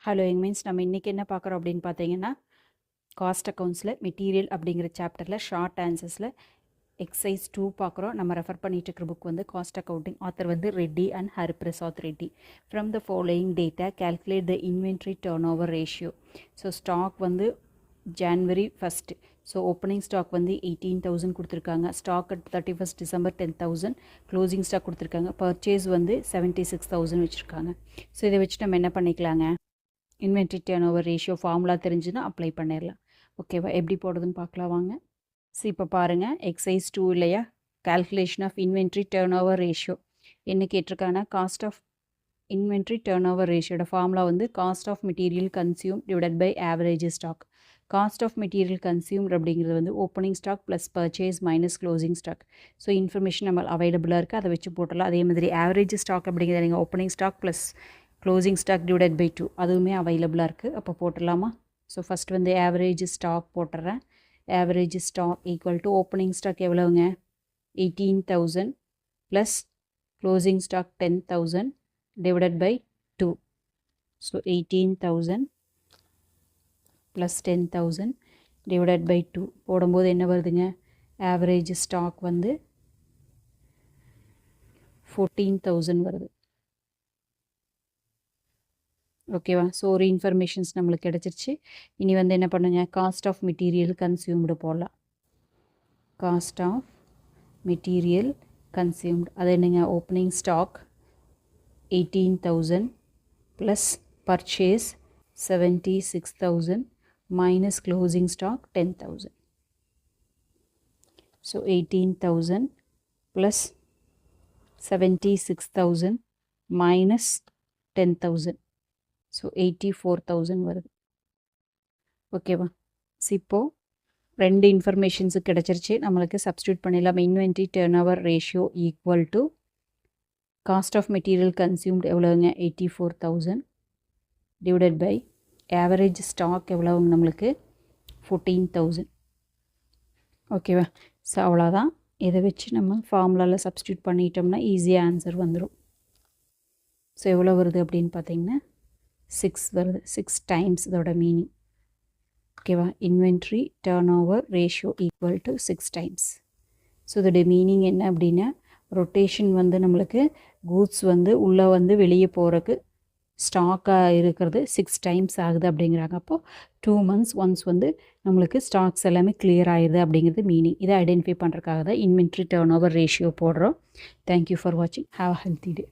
Hello means நம்ம இன்றைக்கி என்ன பார்க்குறோம் அப்படின்னு பார்த்தீங்கன்னா காஸ்ட் அக்கௌண்ட்ஸில் மெட்டீரியல் அப்படிங்கிற சாப்டரில் ஷார்ட் ஆன்சர்ஸில் எக்ஸசைஸ் 2 பார்க்குறோம். நம்ம ரெஃபர் பண்ணிட்டு இருக்கிற புக் வந்து காஸ்ட் அக்கௌண்டிங். ஆத்தர் வந்து Reddy and Hariprasad Reddy. From the following data calculate the inventory turnover ratio. So stock வந்து January 1st. So opening stock வந்து 18,000 கொடுத்துருக்காங்க. Stock at 31st December 10,000. Closing stock கொடுத்துருக்காங்க. பர்ச்சேஸ் வந்து 76,000 வச்சுருக்காங்க. ஸோ இதை வச்சு நம்ம என்ன பண்ணிக்கலாங்க, inventory turnover ratio formula தெரிஞ்சுன்னா அப்ளை பண்ணிடலாம். ஓகேவா, எப்படி போடுறதுன்னு பார்க்கலாம் வாங்க. இப்போ பாருங்கள், எக்ஸசைஸ் 2 இல்லையா, calculation of inventory turnover ratio என்ன கேட்டிருக்காங்கன்னா, cost of inventory turnover ரேஷியோட ஃபார்முலா வந்து cost of material consume divided by average stock. Cost of material consume அப்படிங்கிறது வந்து opening stock plus purchase minus closing stock. So information நம்ம அவைலபிளாக இருக்குது, அதை வச்சு போட்டலாம். அதே மாதிரி ஆவரேஜ் ஸ்டாக் அப்படிங்கிறது நீங்கள் opening stock plus closing stock divided by 2 அதுவுமே அவைலபிளாக இருக்குது. அப்போ போட்டுடலாமா? ஸோ ஃபஸ்ட் வந்து ஆவரேஜ் ஸ்டாக் போட்டுறேன். Average stock equal to opening stock எவ்வளோங்க, 18,000 plus closing stock 10,000 divided by 2. So 18,000 plus 10,000 divided by 2 போடும்போது என்ன வருதுங்க, ஆவரேஜ் ஸ்டாக் வந்து 14,000 வருது. ஓகேவா, ஸோ ஒரு இன்ஃபர்மேஷன்ஸ் நம்மளுக்கு கிடச்சிருச்சு. இனி வந்து என்ன பண்ணுங்க, காஸ்ட் ஆஃப் மெட்டீரியல் கன்சியூம்டு போடலாம். காஸ்ட் ஆஃப் மெட்டீரியல் கன்சியூம்டு அது என்னங்க, opening stock 18,000 plus purchase 76,000 minus closing stock 10,000. So 18,000 plus 76,000 minus 10,000. So 84,000 வருது. ஓகேவா, இப்போது ரெண்டு இன்ஃபர்மேஷன்ஸு கிடச்சிருச்சு, நம்மளுக்கு சப்ஸ்டியூட் பண்ணிடலாம். Inventory turnover ratio equal to cost of material consumed எவ்வளோங்க, 84,000 டிவைடட் பை ஆவரேஜ் ஸ்டாக் எவ்வளோங்க நம்மளுக்கு 14,000. ஓகேவா, ஸோ அவ்வளோதான். இதை வச்சு நம்ம ஃபார்முலாவில் சப்ஸ்டியூட் பண்ணிட்டோம்னா ஈஸியாக ஆன்சர் வந்துடும். ஸோ எவ்வளோ வருது அப்படின்னு பார்த்தீங்கன்னா 6 வருது. 6 டைம்ஸ் இதோட மீனிங். ஓகேவா, inventory turnover ratio equal to 6 times. So இதோட மீனிங் என்ன அப்படின்னா, ரொட்டேஷன் வந்து நம்மளுக்கு கூட்ஸ் வந்து உள்ளே வந்து வெளியே போகிறதுக்கு ஸ்டாக்காக இருக்கிறது 6 டைம்ஸ் ஆகுது அப்படிங்கிறாங்க. அப்போது 2 months ஒன்ஸ் வந்து நம்மளுக்கு ஸ்டாக்ஸ் எல்லாமே கிளியர் ஆகிடுது அப்படிங்கிறது மீனிங். இதை ஐடென்டிஃபை பண்ணுறதுக்காக தான் இன்வென்ட்ரி டர்ன் ஓவர் ரேஷியோ போடுறோம். தேங்க்யூ ஃபார் வாட்சிங். Have a healthy day.